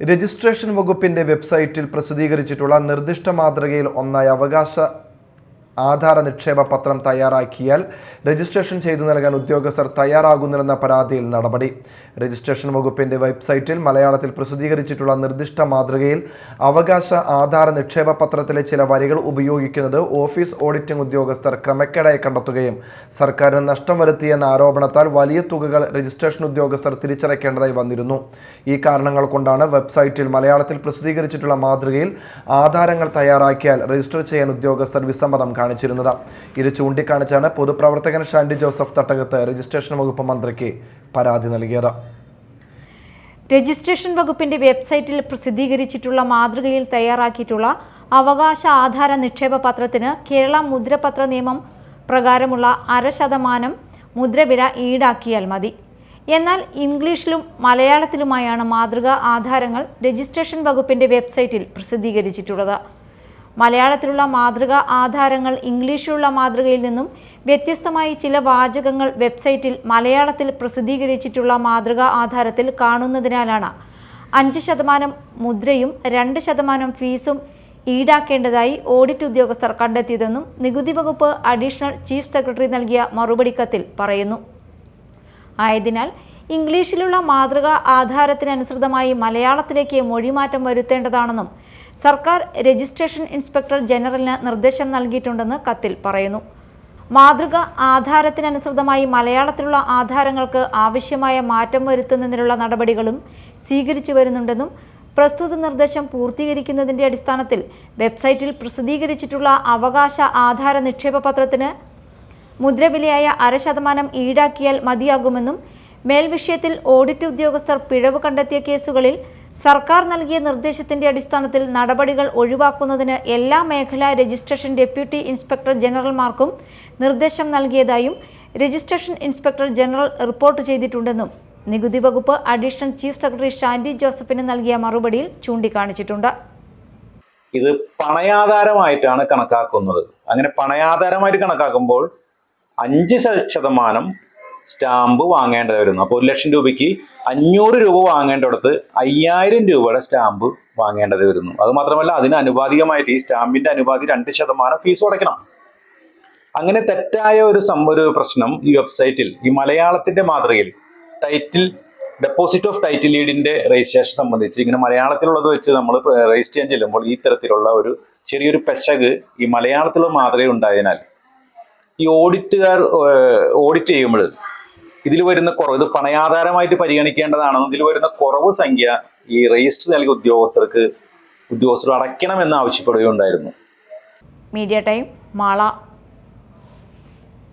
Registration വകുപ്പിന്റെ വെബ്സൈറ്റിൽ പ്രസിദ്ധീകരിച്ചിട്ടുള്ള നിർദ്ദിഷ്ട മാതൃകയിൽ ഒന്നായി അവകാശ ആധാര നിക്ഷേപ പത്രം തയ്യാറാക്കിയാൽ രജിസ്ട്രേഷൻ ചെയ്തു നൽകാൻ ഉദ്യോഗസ്ഥർ തയ്യാറാകുന്നില്ലെന്ന പരാതിയിൽ നടപടി. രജിസ്ട്രേഷൻ വകുപ്പിന്റെ വെബ്സൈറ്റിൽ മലയാളത്തിൽ പ്രസിദ്ധീകരിച്ചിട്ടുള്ള നിർദ്ദിഷ്ട മാതൃകയിൽ അവകാശ ആധാര നിക്ഷേപ പത്രത്തിലെ ചില വരികൾ ഉപയോഗിക്കുന്നത് ഓഫീസ് ഓഡിറ്റിംഗ് ഉദ്യോഗസ്ഥർ ക്രമക്കേടായി കണ്ടെത്തുകയും സർക്കാരിന് നഷ്ടം വരുത്തിയെന്ന ആരോപണത്താൽ വലിയ തുകകൾ രജിസ്ട്രേഷൻ ഉദ്യോഗസ്ഥർ തിരിച്ചടയ്ക്കേണ്ടതായി വന്നിരുന്നു. ഈ കാരണങ്ങൾ കൊണ്ടാണ് വെബ്സൈറ്റിൽ മലയാളത്തിൽ പ്രസിദ്ധീകരിച്ചിട്ടുള്ള മാതൃകയിൽ ആധാരങ്ങൾ തയ്യാറാക്കിയാൽ രജിസ്റ്റർ ചെയ്യാൻ ഉദ്യോഗസ്ഥർ വിസമ്മതം കാണിച്ചിരുന്നത്. ഇത് ചൂണ്ടിക്കാണിച്ചാണ് പൊതുപ്രവർത്തകൻ ഷാൻഡി ജോസഫ് തട്ടകത്ത് രജിസ്ട്രേഷൻ വകുപ്പ് മന്ത്രിക്ക് പരാതി നൽകിയത്. രജിസ്ട്രേഷൻ വകുപ്പിന്റെ വെബ്സൈറ്റിൽ പ്രസിദ്ധീകരിച്ചിട്ടുള്ള മാതൃകയിൽ തയ്യാറാക്കിയിട്ടുള്ള അവകാശ ആധാര നിക്ഷേപ പത്രത്തിന് കേരള മുദ്രപത്ര നിയമം പ്രകാരമുള്ള 0.5% മുദ്രവില ഈടാക്കിയാൽ മതി. എന്നാൽ ഇംഗ്ലീഷിലും മലയാളത്തിലുമായാണ് മാതൃകാ ആധാരങ്ങൾ രജിസ്ട്രേഷൻ വകുപ്പിന്റെ വെബ്സൈറ്റിൽ പ്രസിദ്ധീകരിച്ചിട്ടുള്ളത്. മലയാളത്തിലുള്ള മാതൃകാ ആധാരങ്ങൾ ഇംഗ്ലീഷിലുള്ള മാതൃകയിൽ നിന്നും വ്യത്യസ്തമായി ചില വാചകങ്ങൾ വെബ്സൈറ്റിൽ മലയാളത്തിൽ പ്രസിദ്ധീകരിച്ചിട്ടുള്ള മാതൃകാ ആധാരത്തിൽ കാണുന്നതിനാലാണ് 5% മുദ്രയും 2% ഫീസും ഈടാക്കേണ്ടതായി ഓഡിറ്റ് ഉദ്യോഗസ്ഥർ കണ്ടെത്തിയതെന്നും നികുതി വകുപ്പ് അഡീഷണൽ ചീഫ് സെക്രട്ടറി നൽകിയ മറുപടി കത്തിൽ പറയുന്നു. ആയതിനാൽ ഇംഗ്ലീഷിലുള്ള മാതൃകാ ആധാരത്തിനനുസൃതമായി മലയാളത്തിലേക്ക് മൊഴിമാറ്റം വരുത്തേണ്ടതാണെന്നും സർക്കാർ രജിസ്ട്രേഷൻ ഇൻസ്പെക്ടർ ജനറലിന് നിർദ്ദേശം നൽകിയിട്ടുണ്ടെന്ന് കത്തിൽ പറയുന്നു. മാതൃകാ ആധാരത്തിനനുസൃതമായി മലയാളത്തിലുള്ള ആധാരങ്ങൾക്ക് ആവശ്യമായ മാറ്റം വരുത്തുന്നതിനുള്ള നടപടികളും സ്വീകരിച്ചു വരുന്നുണ്ടെന്നും പ്രസ്തുത നിർദ്ദേശം പൂർത്തീകരിക്കുന്നതിന്റെ അടിസ്ഥാനത്തിൽ വെബ്സൈറ്റിൽ പ്രസിദ്ധീകരിച്ചിട്ടുള്ള അവകാശ ആധാര നിക്ഷേപ പത്രത്തിന് മുദ്രവിലയായ 0.5% ഈടാക്കിയാൽ മതിയാകുമെന്നും മേൽവിഷയത്തിൽ ഓഡിറ്റ് ഉദ്യോഗസ്ഥർ പിഴവ് കണ്ടെത്തിയ കേസുകളിൽ സർക്കാർ നൽകിയ നിർദ്ദേശത്തിന്റെ അടിസ്ഥാനത്തിൽ നടപടികൾ ഒഴിവാക്കുന്നതിന് എല്ലാ മേഖലാ രജിസ്ട്രേഷൻ ഡെപ്യൂട്ടി ഇൻസ്പെക്ടർ ജനറൽമാർക്കും നിർദ്ദേശം നൽകിയതായും രജിസ്ട്രേഷൻ ഇൻസ്പെക്ടർ ജനറൽ റിപ്പോർട്ട് ചെയ്തിട്ടുണ്ടെന്നും നികുതി വകുപ്പ് അഡീഷണൽ ചീഫ് സെക്രട്ടറി ഷാൻഡി ജോസഫിന് നൽകിയ മറുപടിയിൽ ചൂണ്ടിക്കാണിച്ചിട്ടുണ്ട്. ഇത് പണയാധാരമായിട്ടാണ് കണക്കാക്കുന്നത്. അങ്ങനെ പണയാധാരമായിട്ട് കണക്കാക്കുമ്പോൾ 5% സ്റ്റാമ്പ് വാങ്ങേണ്ടത് വരുന്നു. അപ്പോൾ 1 ലക്ഷം രൂപയ്ക്ക് 500 രൂപ വാങ്ങേണ്ടടുത്ത് 5000 രൂപയുടെ സ്റ്റാമ്പ് വാങ്ങേണ്ടത് വരുന്നു. അത് മാത്രമല്ല, അതിന് അനുപാതികമായിട്ട് ഈ സ്റ്റാമ്പിന്റെ അനുപാതി 2% ഫീസ് അടയ്ക്കണം. അങ്ങനെ തെറ്റായ ഒരു പ്രശ്നം ഈ വെബ്സൈറ്റിൽ, ഈ മലയാളത്തിന്റെ മാതൃകയിൽ ഡെപ്പോസിറ്റ് ഓഫ് ടൈറ്റിൽ ഡീഡിന്റെ രജിസ്ട്രേഷൻ സംബന്ധിച്ച് ഇങ്ങനെ മലയാളത്തിലുള്ളത് വെച്ച് നമ്മൾ രജിസ്റ്റർ ചെയ്യാൻ ചെല്ലുമ്പോൾ ഈ തരത്തിലുള്ള ഒരു ചെറിയൊരു പെശക് ഈ മലയാളത്തിലുള്ള മാതൃകയിൽ ഉണ്ടായതിനാൽ ഈ ഓഡിറ്റുകാർ ഓഡിറ്റ് ചെയ്യുമ്പോൾ ഇതിൽ വരുന്ന കുറവ്, ഇത് പണയാധാരമായിട്ട് പരിഗണിക്കേണ്ടതാണെന്നും ഇതിൽ വരുന്ന കുറവ് സംഖ്യ ഈ രജിസ്റ്റർ നൽകിയ ഉദ്യോഗസ്ഥർ അടയ്ക്കണമെന്ന് ആവശ്യപ്പെടുകയുണ്ടായിരുന്നു. Media time, Mala.